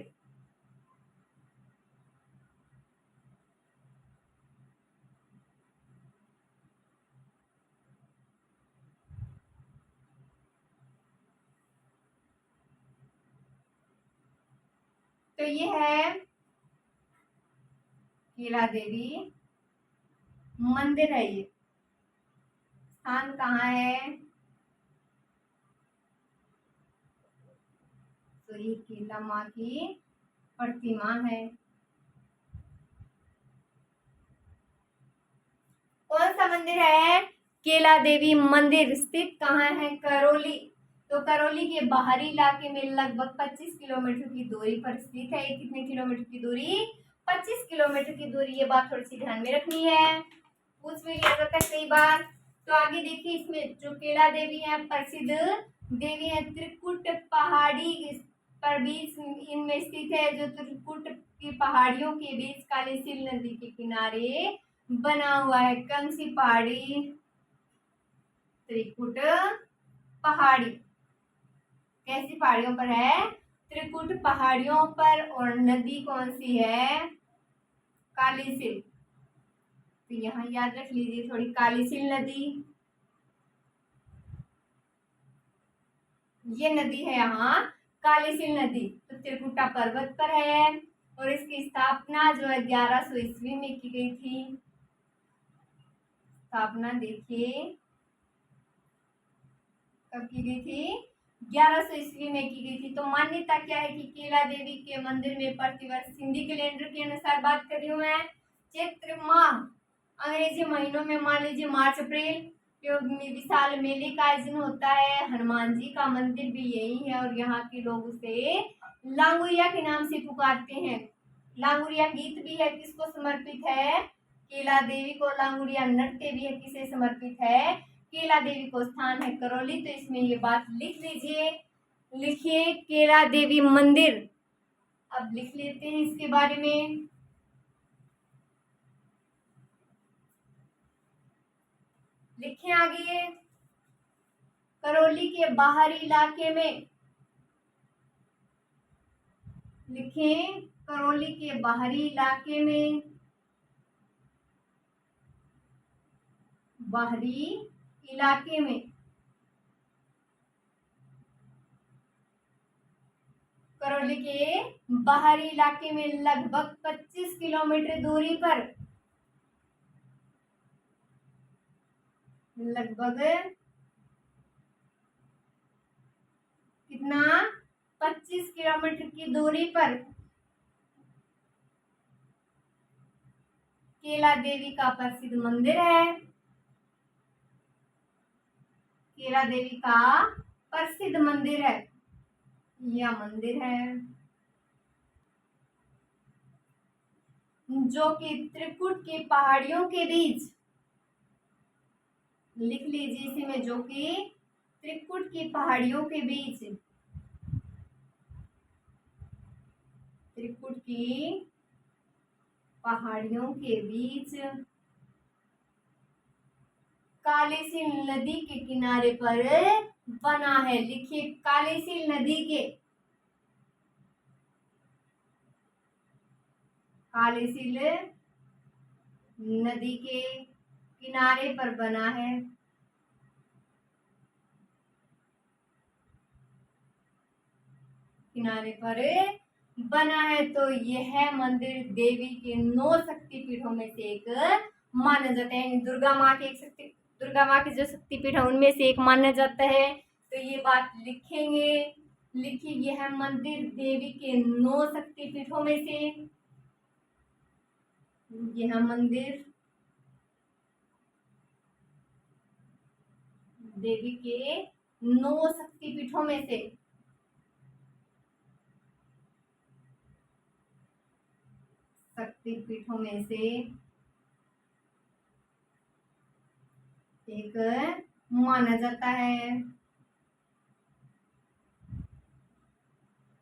तो ये है केला देवी मंदिर है। ये स्थान कहाँ है? तो ये केला माँ की प्रतिमा है। कौन सा मंदिर है? केला देवी मंदिर। स्थित कहाँ है? करौली। तो करौली के बाहरी इलाके में लगभग 25 किलोमीटर की दूरी पर स्थित है। कितने किलोमीटर की दूरी? 25 किलोमीटर की दूरी। ये बात थोड़ी सी ध्यान में रखनी है, पूछ भी लिया जाता है कई बार। तो आगे देखिए, इसमें जो केला देवी है प्रसिद्ध देवी है, त्रिकुट पहाड़ी पर बीच इनमें स्थित है। जो त्रिकुट की पहाड़ियों के बीच कालीसिल नदी के किनारे बना हुआ है। कौन सी पहाड़ी? त्रिकुट पहाड़ी। कैसी पहाड़ियों पर है? त्रिकुट पहाड़ियों पर। और नदी कौन सी है? कालीसिल। तो यहाँ याद रख लीजिए थोड़ी, कालीसिल नदी। ये नदी है यहाँ कालीसिल नदी। तो त्रिकुटा पर्वत पर है, और इसकी स्थापना जो है 1100 ईस्वी में की गई थी। स्थापना देखिए कब की गई थी? 1100 ईस्वी में की गई थी। तो मान्यता क्या है कि केला देवी के मंदिर में प्रतिवर्ष हिंदी कैलेंडर के अनुसार बात कर रही हूँ मैं, चैत्र माह अंग्रेजी महीनों में मान लीजिए मार्च अप्रैल विशाल मेले का आयोजन होता है। हनुमान जी का मंदिर भी यही है, और यहाँ के लोग उसे लांगुरिया के नाम से पुकारते हैं। लांगुरिया गीत भी है, किसको समर्पित है? केला देवी को। लांगुरिया नृत्य भी है, किसे समर्पित है? केला देवी को। स्थान है करौली। तो इसमें ये बात लिख लीजिए। लिखिए केला देवी मंदिर। अब लिख लेते हैं इसके बारे में। लिखिए आगे, करौली के बाहरी इलाके में। लिखें करौली के बाहरी इलाके में। बाहरी इलाके में करौली के बाहरी इलाके में लगभग 25 किलोमीटर दूरी पर, लगभग कितना? 25 किलोमीटर की दूरी पर केला देवी का प्रसिद्ध मंदिर है। केला देवी का प्रसिद्ध मंदिर है, यह मंदिर है जो कि त्रिकुट की पहाड़ियों के बीच। लिख लीजिए इसी में, जो कि त्रिकुट की पहाड़ियों के बीच, त्रिकुट की पहाड़ियों के बीच कालीसिल नदी के किनारे पर बना है। लिखिए कालीसिल नदी के, कालीसिल नदी के किनारे पर बना है। किनारे पर बना है। तो यह मंदिर देवी के 9 शक्तिपीठों में से एक माना जाता है। दुर्गा माँ के जो शक्तिपीठ है उनमें से एक माना जाता है। तो ये बात लिखेंगे, लिखिए यह मंदिर देवी के 9 शक्तिपीठों में से, यह मंदिर देवी के 9 शक्तिपीठों में से एक माना जाता है,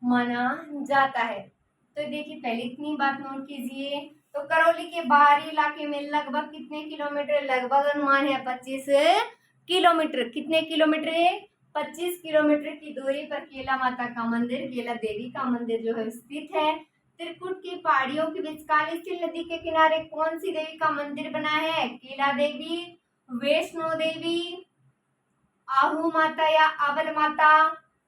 माना जाता है। तो देखिए पहले इतनी बात नोट कीजिए। तो करौली के बाहरी इलाके में लगभग कितने किलोमीटर, लगभग अनुमान है 25 किलोमीटर। कितने किलोमीटर है? 25 किलोमीटर की दूरी पर केला माता का मंदिर, केला देवी का मंदिर जो है स्थित है। त्रिकुट की पहाड़ियों के बीच काली सिंध नदी के किनारे कौन सी देवी का मंदिर बना है? केला देवी, वैष्णो देवी, आहू माता या अबल माता?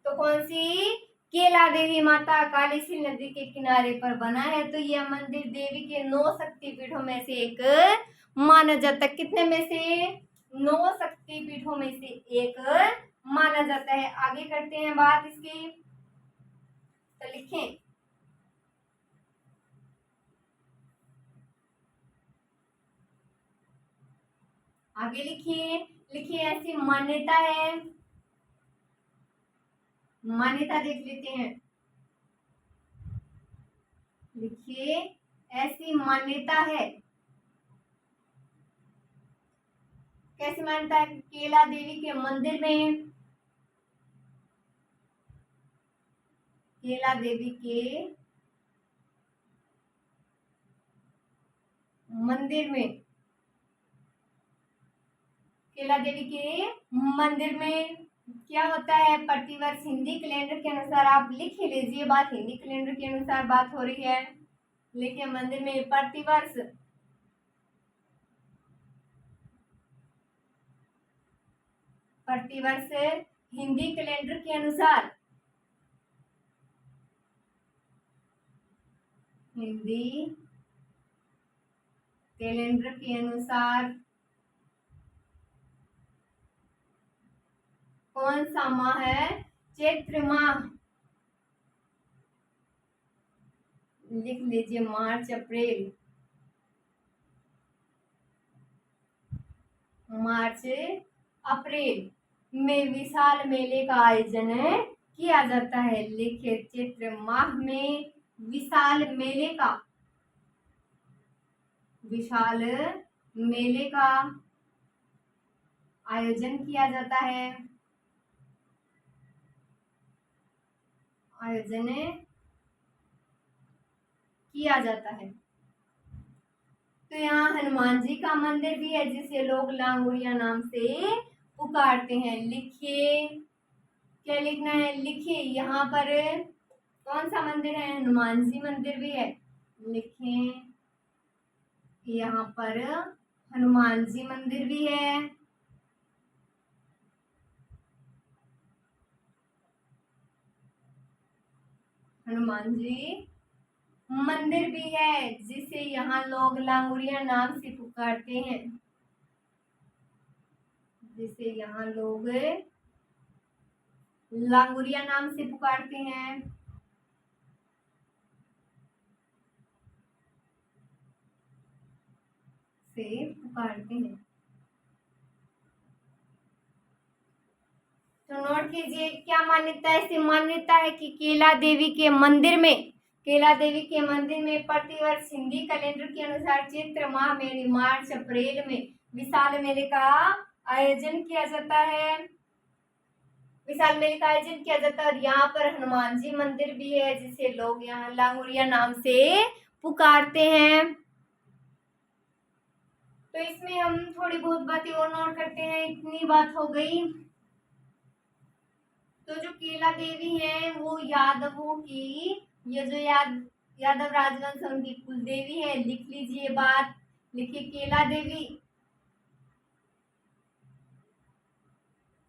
तो कौन सी? केला देवी माता काली सिंध नदी के किनारे पर बना है। तो यह मंदिर देवी के 9 शक्तिपीठों में से एक माना जाता है। कितने में से? 9 शक्तिपीठों में से एक माना जाता है। आगे करते हैं बात इसकी। तो लिखें, आगे लिखिए, लिखिए ऐसी मान्यता है, मान्यता देख लेते हैं। लिखिए ऐसी मान्यता है। कैसी मान्यता है? केला देवी के मंदिर में, केला देवी के मंदिर में, केला देवी के मंदिर में क्या होता है? प्रतिवर्ष हिंदी कैलेंडर के अनुसार, आप लिख लीजिए बात, हिंदी कैलेंडर के अनुसार बात हो रही है। लिखिए मंदिर में प्रतिवर्ष हिंदी कैलेंडर के अनुसार, हिंदी कैलेंडर के अनुसार कौन सा माह है? चैत्र माह। लिख लीजिए मार्च अप्रैल, मार्च अप्रैल में विशाल मेले का आयोजन किया जाता है। लिखिए चैत्र माह में विशाल मेले का, विशाल मेले का आयोजन किया जाता है, आयोजन किया जाता है। तो यहाँ हनुमान जी का मंदिर भी है जिसे लोग लांगुरिया नाम से पुकारते हैं। लिखिए, क्या लिखना है? लिखिए यहाँ पर कौन सा मंदिर है? हनुमान जी मंदिर भी है। लिखें यहाँ पर हनुमान जी मंदिर भी है, हनुमान जी मंदिर भी है जिसे यहाँ लोग लांगुरिया नाम से पुकारते हैं, जिसे यहाँ लोग लांगुरिया नाम से पुकारते हैं। तो नोट कीजिए क्या मान्यता है? ऐसी मान्यता है कि केला देवी के मंदिर में, केला देवी के मंदिर में प्रतिवर्ष हिंदी कैलेंडर के अनुसार चैत्र माह में मार्च अप्रैल में विशाल मेले का आयोजन किया जाता है, विशाल मेले का आयोजन किया जाता है। और यहाँ पर हनुमान जी मंदिर भी है जिसे लोग यहाँ लांगुरिया नाम से पुकारते हैं। तो इसमें हम थोड़ी बहुत बातें और नोट करते हैं। इतनी बात हो गई। तो जो केला देवी है वो यादवों की, ये जो यादव राजवंश उनकी कुल देवी है। लिख लीजिए बात, लिखिए केला देवी,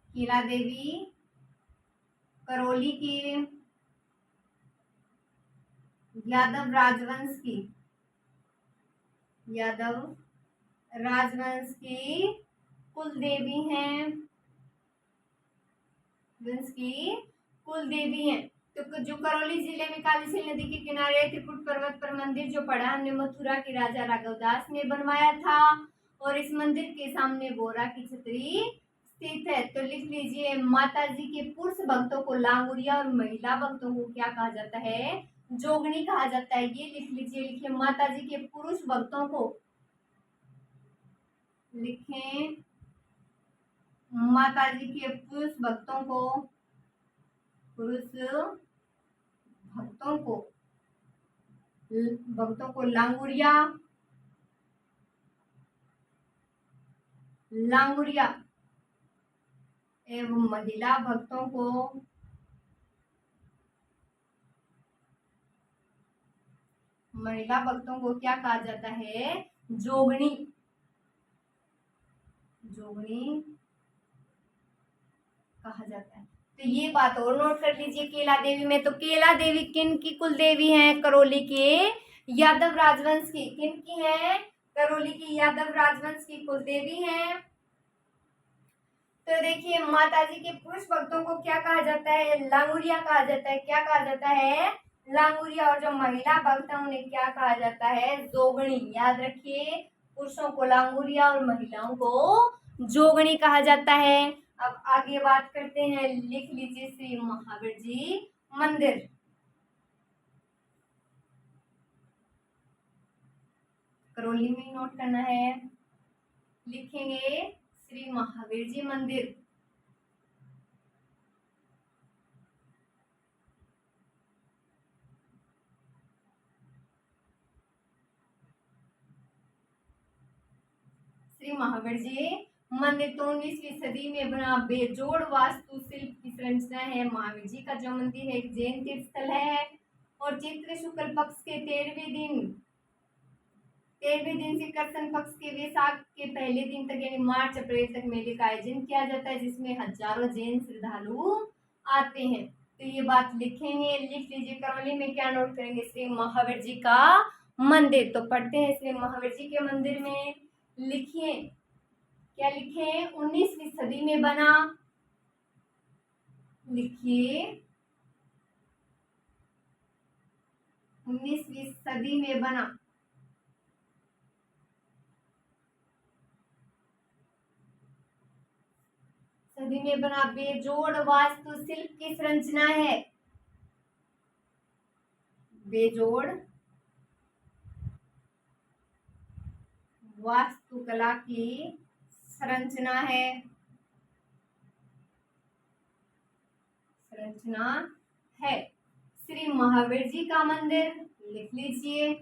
केला देवी करौली की यादव राजवंश की, यादव राजवंश की कुल देवी हैं, वंश की कुल देवी हैं। तो जो करौली जिले में कालीसिंध नदी के किनारे त्रिकुट पर्वत पर मंदिर जो पड़ा हमने मथुरा के राजा राघवदास ने बनवाया था, और इस मंदिर के सामने बोरा की छतरी स्थित है। तो लिख लीजिए, माता जी के पुरुष भक्तों को लांगुरिया और महिला भक्तों को क्या कहा जाता है? जोगनी कहा जाता है। ये लिख लीजिए, लिखिए माता जी के पुरुष भक्तों को, लिखें माता जी के पुरुष भक्तों को, पुरुष भक्तों को लांगुरिया, लांगुरिया एवं महिला भक्तों को क्या कहा जाता है? जोगनी, जोगनी कहा जाता है। तो ये बात और नोट कर लीजिए केला देवी में। तो केला देवी किन की कुल देवी है? करौली के यादव राजवंश की। किन की है? करौली की यादव राजवंश की कुल देवी है। तो देखिए, माता जी के पुरुष भक्तों को क्या कहा जाता है? लांगुरिया कहा जाता है। क्या कहा जाता है? लांगुरिया। और जो महिला भक्त है उन्हें क्या कहा जाता है? जोगणी। याद रखिए, पुरुषों को लांगुरिया और महिलाओं को जोगणी कहा जाता है। अब आगे बात करते हैं, लिख लीजिए श्री महावीर जी मंदिर। करौली में नोट करना है, लिखेंगे श्री महावीर जी मंदिर। श्री महावीर जी मंदिर तो 19वीं सदी में बना बेजोड़ वास्तुशिल्प की संरचना है। महावीर जी का जो मंदिर है एक जैन तीर्थ स्थल है, और चैत्र शुक्ल पक्ष के 13वें दिन से कृष्ण पक्ष के वैशाख के पहले दिन तक यानी मार्च अप्रैल तक मेले का आयोजन किया जाता है, जिसमें हजारों जैन श्रद्धालु आते हैं। तो ये बात लिखेंगे, लिख लीजिए। करौली में क्या नोट करेंगे? श्री महावीर जी का मंदिर। तो पढ़ते हैं, श्री महावीर जी के मंदिर में लिखिए, क्या लिखे? 19वीं सदी में बना, लिखिए 19वीं सदी में बना। सदी में बना बेजोड़ वास्तुशिल्प की संरचना है। बेजोड़ वास्तुकला की संरचना है, संरचना है। श्री महावीर जी का मंदिर लिख लीजिए,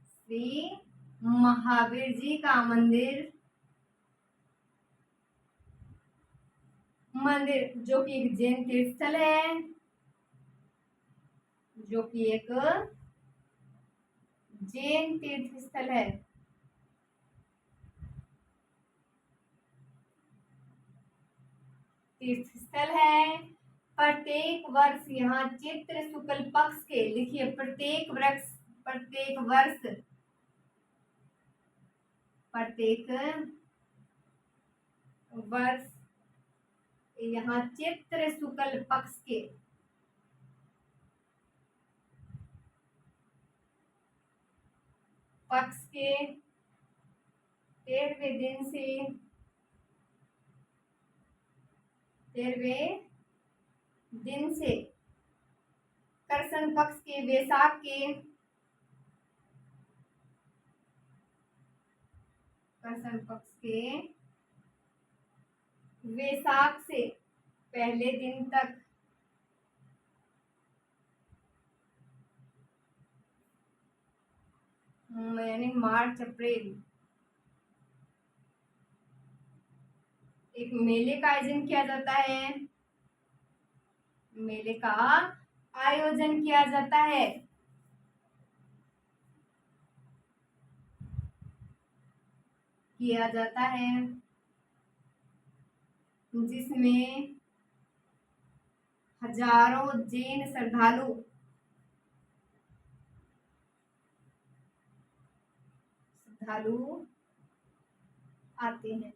श्री महावीर जी का मंदिर, मंदिर जो कि एक जैन तीर्थ स्थल है, जो कि एक जैन तीर्थ स्थल है। तीर्थ स्थल है। प्रत्येक वर्ष यहाँ चैत्र शुक्ल पक्ष के, लिखिए प्रत्येक वर्ष, प्रत्येक वर्ष, प्रत्येक वर्ष यहाँ चैत्र शुक्ल पक्ष के पक्ष के 13वें दिन से 13वें दिन से कृष्ण पक्ष के वैशाख के, कृष्ण पक्ष के वैशाख से पहले दिन तक यानी मार्च अप्रैल एक मेले का आयोजन किया जाता है, मेले का आयोजन किया जाता है। किया जाता है जिसमें हजारों जैन श्रद्धालु आते हैं।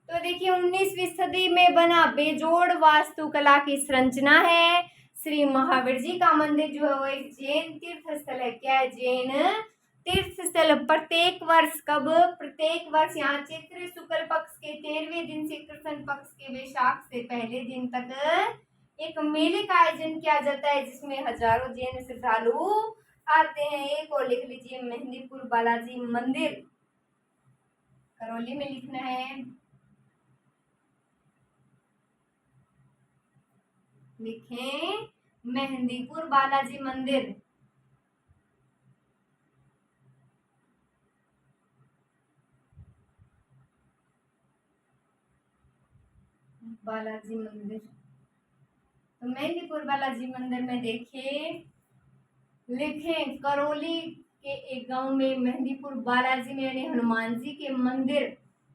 तो देखिए 19वीं सदी में बना बेजोड़ वास्तुकला की संरचना है। श्री महावीर जी का मंदिर जो है वो एक जैन तीर्थ स्थल है। क्या है? जैन तीर्थ स्थल। प्रत्येक वर्ष यहाँ चैत्र शुक्ल पक्ष के 13वें दिन से कृष्ण पक्ष के वैशाख से पहले दिन तक एक मेले का आयोजन किया जाता है, जिसमें हजारों जैन श्रद्धालु आते हैं। एक और लिख लीजिए, मेहंदीपुर बालाजी मंदिर, करौली में लिखना है। लिखें मेहंदीपुर बालाजी मंदिर। बालाजी मंदिर, तो मेहंदीपुर बालाजी मंदिर में देखिए लिखें करौली के एक गांव में मेहंदीपुर बालाजी में यानी हनुमान जी के मंदिर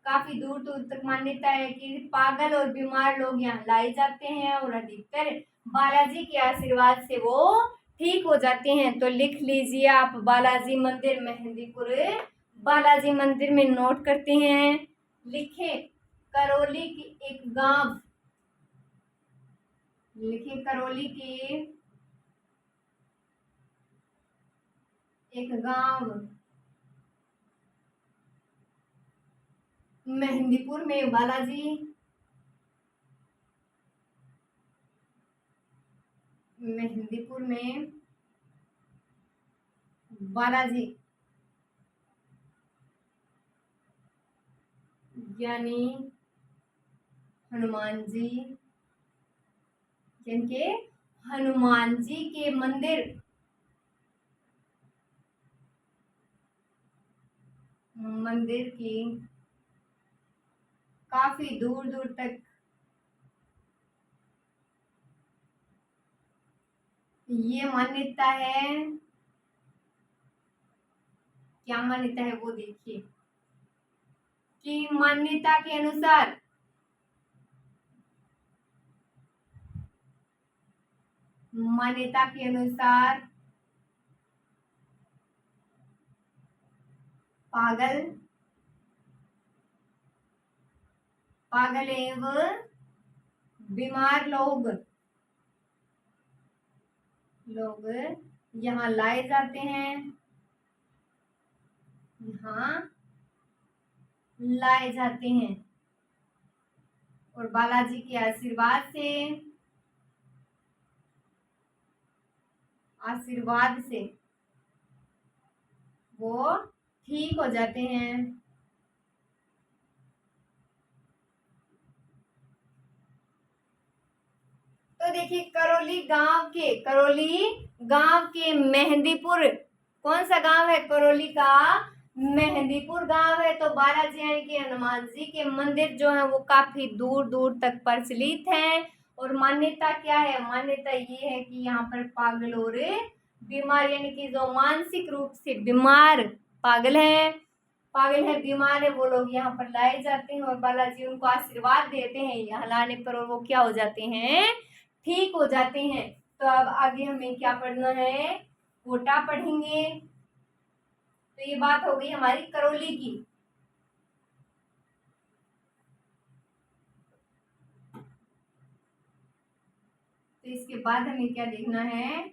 काफी दूर दूर तक मान्यता है कि पागल और बीमार लोग यहाँ लाए जाते हैं और अधिकतर बालाजी के आशीर्वाद से वो ठीक हो जाते हैं। तो लिख लीजिए आप बालाजी मंदिर, मेहंदीपुर बालाजी मंदिर में नोट करते हैं। लिखे करौली की एक गांव, लिखे करौली के एक गांव मेहंदीपुर में बालाजी मेहंदीपुर में बालाजी यानी हनुमान जी, जिनके हनुमान जी के मंदिर की काफी दूर दूर तक ये मान्यता है। क्या मान्यता है वो देखिए कि मान्यता के अनुसार पागल एवं बीमार लोग यहाँ लाए जाते हैं, और बालाजी के आशीर्वाद से वो ठीक हो जाते हैं। तो देखिए करौली गांव के मेहंदीपुर, कौन सा गांव है? करौली का मेहंदीपुर गांव है। तो बालाजी यानी कि हनुमान जी के मंदिर जो है वो काफी दूर दूर तक प्रचलित हैं। और मान्यता क्या है? मान्यता ये है कि यहाँ पर पागल और बीमार यानी कि जो मानसिक रूप से बीमार पागल है बीमार है वो लोग यहाँ पर लाए जाते हैं और बालाजी उनको आशीर्वाद देते हैं यहाँ लाने पर, और वो क्या हो जाते हैं? ठीक हो जाते हैं। तो अब आगे हमें क्या पढ़ना है? कोटा पढ़ेंगे। तो ये बात हो गई हमारी करौली की। तो इसके बाद हमें क्या देखना है?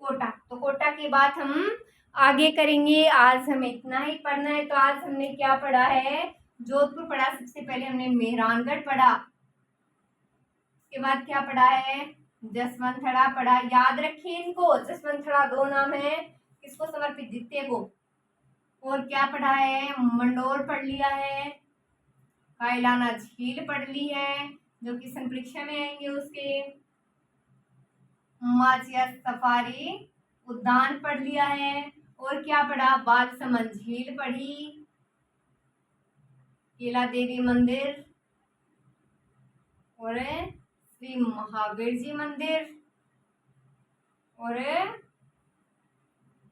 कोटा। तो कोटा के बाद हम आगे करेंगे। आज हमें इतना ही पढ़ना है। तो आज हमने क्या पढ़ा है? जोधपुर पढ़ा, सबसे पहले हमने मेहरानगढ़ पढ़ा, उसके बाद क्या पढ़ा है? जसवंतथड़ा पढ़ा। याद रखिए इनको, जसवंतथड़ा दो नाम है, किसको समर्पित? द्वितीय को। और क्या पढ़ा है? मंडोर पढ़ लिया है, कायलाना झील पढ़ ली है जो कि संपरीक्षा में आएंगे उसके, माचिया सफारी उद्यान पढ़ लिया है, और क्या पढ़ा? बालसमंद झील पढ़ी, केला देवी मंदिर और श्री महावीर जी मंदिर और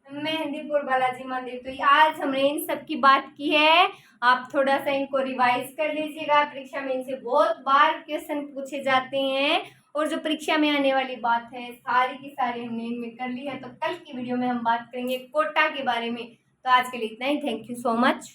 मेहंदीपुर बालाजी मंदिर। तो आज हमने इन सब की बात की है। आप थोड़ा सा इनको रिवाइज कर लीजिएगा, परीक्षा में इनसे बहुत बार क्वेश्चन पूछे जाते हैं और जो परीक्षा में आने वाली बात है सारी की सारी हमने इनमें कर ली है। तो कल की वीडियो में हम बात करेंगे कोटा के बारे में। तो आज के लिए इतना ही। Thank you so much.